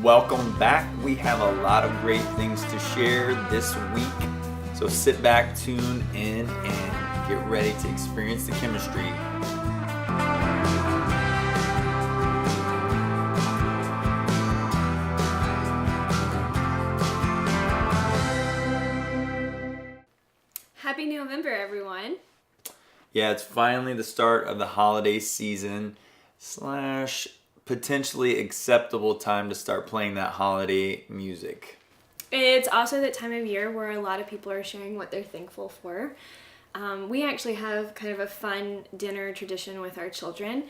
Welcome back. We have a lot of great things to share this week. So sit back, tune in, and get ready to experience the chemistry. Happy November, everyone. Yeah, it's finally the start of the holiday season / potentially acceptable time to start playing that holiday music. It's also that time of year where a lot of people are sharing what they're thankful for. We actually have kind of a fun dinner tradition with our children.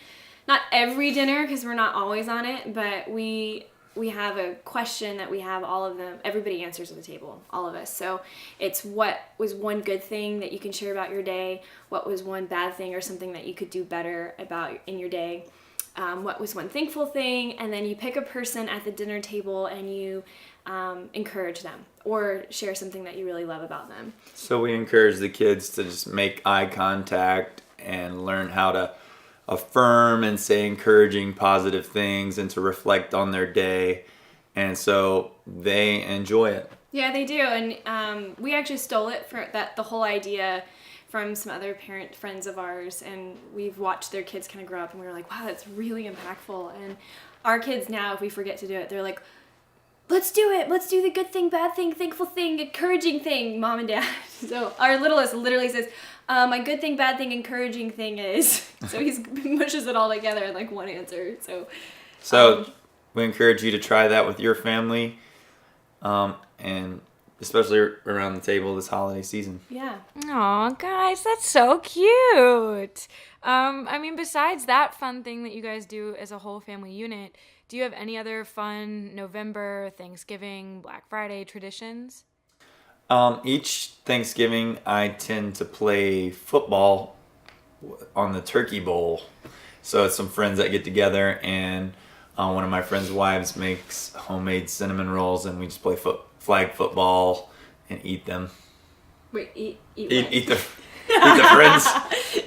Not every dinner, because we're not always on it, but we have a question that we have all of them, everybody answers at the table, all of us. So it's what was one good thing that you can share about your day, what was one bad thing or something that you could do better about in your day, what was one thankful thing, and then you pick a person at the dinner table and you encourage them or share something that you really love about them. So we encourage the kids to just make eye contact and learn how to affirm and say encouraging positive things and to reflect on their day, and so they enjoy it. Yeah, they do. And we actually stole it for the whole idea from some other parent friends of ours, and we've watched their kids kind of grow up, and we were like, wow, that's really impactful. And our kids now, if we forget to do it, they're like, let's do it. Let's do the good thing, bad thing, thankful thing, encouraging thing, Mom and Dad. So our littlest literally says, my good thing, bad thing, encouraging thing is. So he mushes it all together in like one answer. So we encourage you to try that with your family, and especially around the table this holiday season. Yeah. Aw, guys, that's so cute. Besides that fun thing that you guys do as a whole family unit, do you have any other fun November, Thanksgiving, Black Friday traditions? Each Thanksgiving, I tend to play football on the turkey bowl. So it's some friends that get together, and one of my friends' wives makes homemade cinnamon rolls, and we just play flag football and eat them. Wait, eat the friends.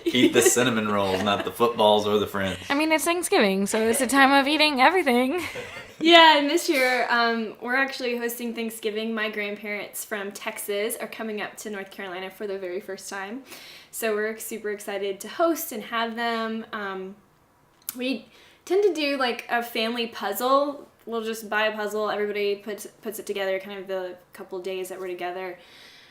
Eat the cinnamon rolls, not the footballs or the friends. It's Thanksgiving, so it's a time of eating everything. Yeah, and this year we're actually hosting Thanksgiving. My grandparents from Texas are coming up to North Carolina for the very first time. So we're super excited to host and have them. We tend to do like a family puzzle. We'll just buy a puzzle. Everybody puts it together kind of the couple days that we're together.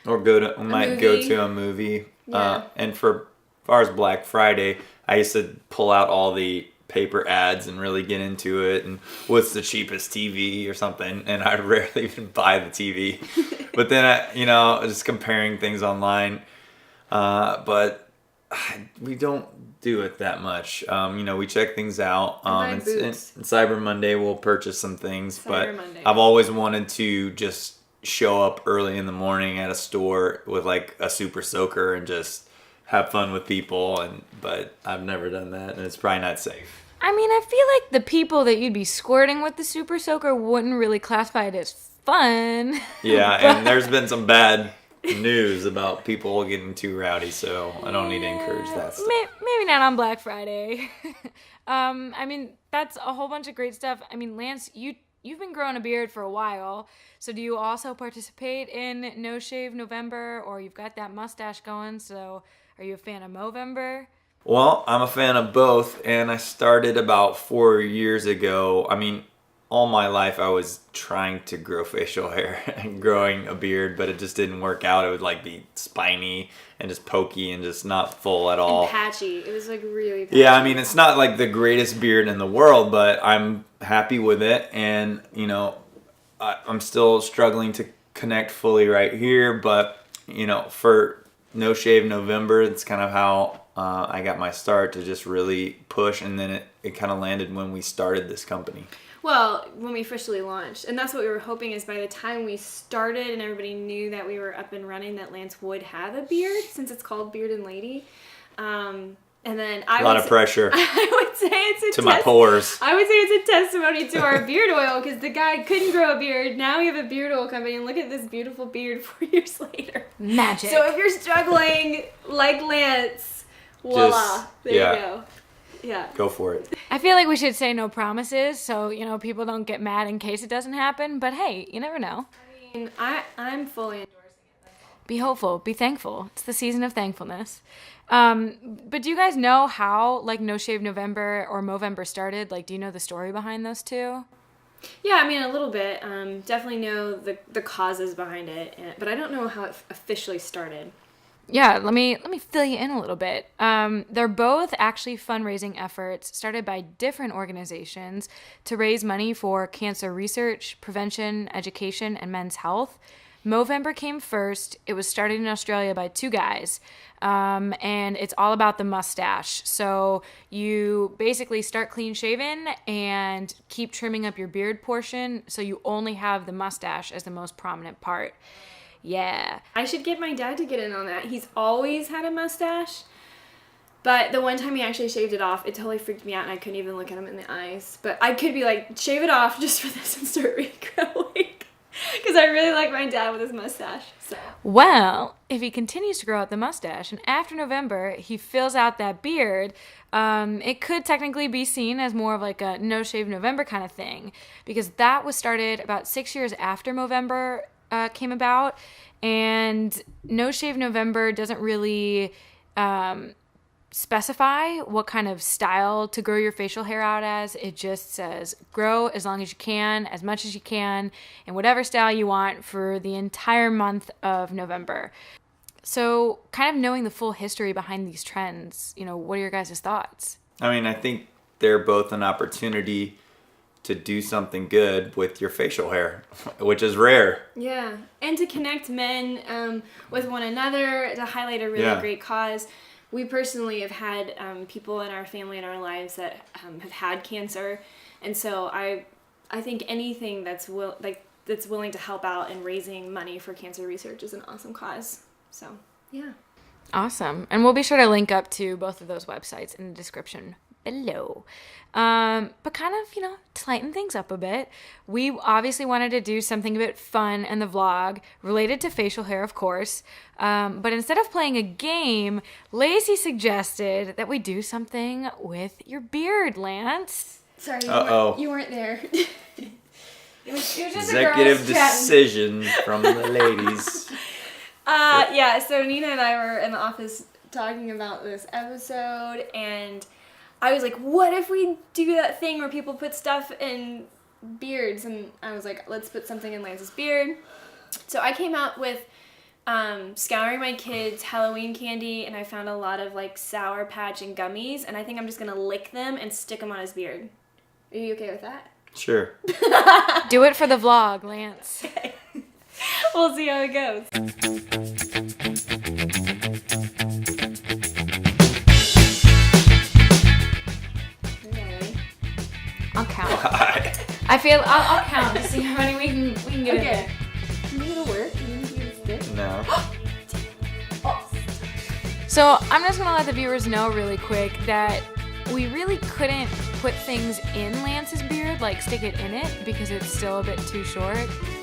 Or go to a movie. Yeah. And for as far as Black Friday, I used to pull out all the paper ads and really get into it, and what's the cheapest TV or something, and I rarely even buy the TV. But then I just comparing things online, but we don't do it that much. We check things out. And Cyber Monday we'll purchase some things, but Monday. I've always wanted to just show up early in the morning at a store with like a super soaker and just have fun with people, but I've never done that, and it's probably not safe. I feel like the people that you'd be squirting with the super soaker wouldn't really classify it as fun. Yeah, and there's been some bad news about people getting too rowdy, so I don't need to encourage that stuff. Maybe not on Black Friday. That's a whole bunch of great stuff. Lance, you've been growing a beard for a while, so do you also participate in No Shave November, or you've got that mustache going, so are you a fan of Movember? Well, I'm a fan of both, and I started about 4 years ago. All my life I was trying to grow facial hair and growing a beard, but it just didn't work out. It would be spiny and just pokey and just not full at all. And patchy. It was really patchy. Yeah, it's not like the greatest beard in the world, but I'm happy with it, and I'm still struggling to connect fully right here, but for No Shave November, it's kind of how I got my start to just really push, and then it kind of landed when we started this company. Well, when we officially launched, and that's what we were hoping, is by the time we started and everybody knew that we were up and running, that Lance would have a beard, since it's called Beard and Lady. And then a lot of pressure. I would say it's my pores. I would say it's a testimony to our beard oil, because the guy couldn't grow a beard. Now we have a beard oil company, and look at this beautiful beard 4 years later. Magic. So if you're struggling like Lance, voila, there you go. Yeah. Go for it. I feel like we should say no promises so, people don't get mad in case it doesn't happen. But hey, you never know. I mean, I'm fully endorsing it. Be hopeful. Be thankful. It's the season of thankfulness. But do you guys know how, No Shave November or Movember started? Do you know the story behind those two? Yeah, I mean, a little bit. Definitely know the causes behind it, but I don't know how it officially started. Yeah, let me fill you in a little bit. They're both actually fundraising efforts started by different organizations to raise money for cancer research, prevention, education, and men's health. Movember came first. It was started in Australia by two guys, and it's all about the mustache. So you basically start clean shaven and keep trimming up your beard portion so you only have the mustache as the most prominent part. Yeah. I should get my dad to get in on that. He's always had a mustache, but the one time he actually shaved it off, it totally freaked me out and I couldn't even look at him in the eyes. But I could be like, shave it off just for this and start regrowing. Because I really like my dad with his mustache. So. Well, if he continues to grow out the mustache and after November he fills out that beard, it could technically be seen as more of a No Shave November kind of thing. Because that was started about 6 years after Movember came about. And No Shave November doesn't really specify what kind of style to grow your facial hair out as. It just says grow as long as you can, as much as you can, in whatever style you want for the entire month of November. So kind of knowing the full history behind these trends, what are your guys' thoughts? I mean, I think they're both an opportunity to do something good with your facial hair, which is rare. Yeah, and to connect men with one another, to highlight a really great cause. We personally have had people in our family and our lives that have had cancer, and so I think anything that's willing to help out in raising money for cancer research is an awesome cause. So yeah, awesome, and we'll be sure to link up to both of those websites in the description below. But kind of, to lighten things up a bit, we obviously wanted to do something a bit fun in the vlog, related to facial hair, of course. But instead of playing a game, Lacey suggested that we do something with your beard, Lance. Sorry, you weren't there. It was just executive decision from the ladies. Yeah, so Nina and I were in the office talking about this episode, and I was like, what if we do that thing where people put stuff in beards? And I was like, let's put something in Lance's beard. So I came out with scouring my kids' Halloween candy, and I found a lot of Sour Patch and gummies, and I think I'm just going to lick them and stick them on his beard. Are you okay with that? Sure. Do it for the vlog, Lance. Okay. We'll see how it goes. I'll count. Why? I feel I'll count to see how many we can get Okay. Can you gonna work? Can you do this? No. So I'm just gonna let the viewers know really quick that we really couldn't put things in Lance's beard, stick it in it, because it's still a bit too short,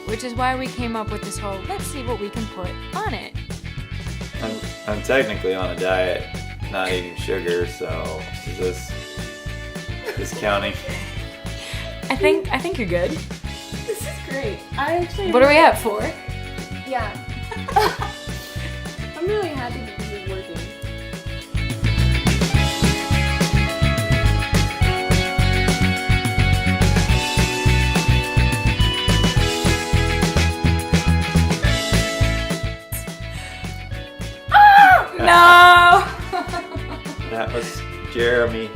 which is why we came up with this whole, let's see what we can put on it. I'm technically on a diet, not eating sugar, so is this counting? I think you're good. This is great. I actually. What are we at, 4? Yeah. I'm really happy that this is working. No! That was Jeremy.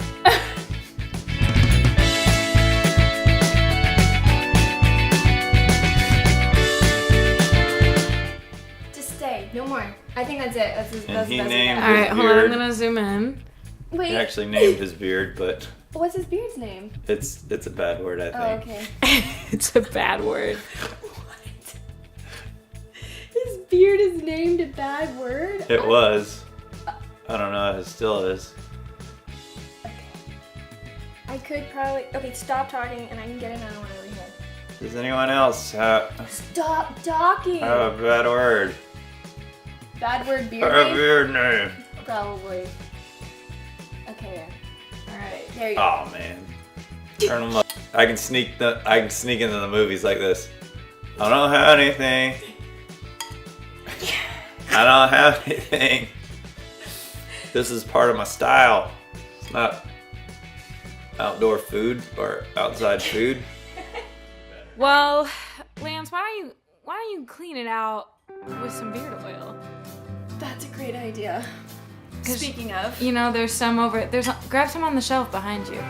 Just stay. No more. I think that's it. That's And the he best named All right, hold on. I'm beard. gonna zoom in. Wait. He actually named his beard, but What's his beard's name? it's a bad word, I think. Oh, okay. It's a bad word. What? His beard is named a bad word? It was. I don't know, it still is. I could probably. Okay, stop talking and I can get another one over here. Does anyone else have Stop talking! a bad word? Bad word beard A name? beard name. Probably. Okay, All right. There you go. Oh man, turn them up. I can sneak into the movies like this. I don't have anything. I don't have anything. This is part of my style. It's not outdoor food or outside food. Well, Lance, why don't you clean it out with some beard oil? That's a great idea. 'Cause, speaking of, you know, there's some grab some on the shelf behind you.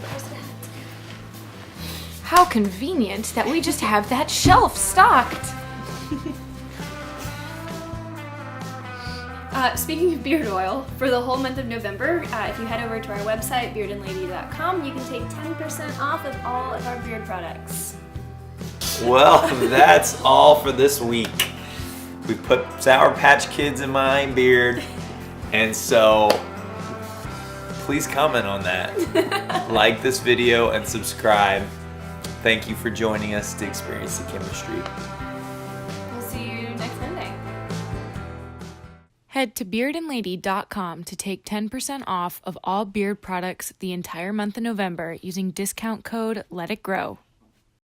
where's that? How convenient that we just have that shelf stocked. Speaking of beard oil, for the whole month of November, if you head over to our website, beardandlady.com, you can take 10% off of all of our beard products. Well, that's all for this week. We put Sour Patch Kids in my beard, and so please comment on that. Like this video and subscribe. Thank you for joining us to experience the chemistry. We'll see you next Monday. Head to beardandlady.com to take 10% off of all beard products the entire month of November using discount code LetItGrow.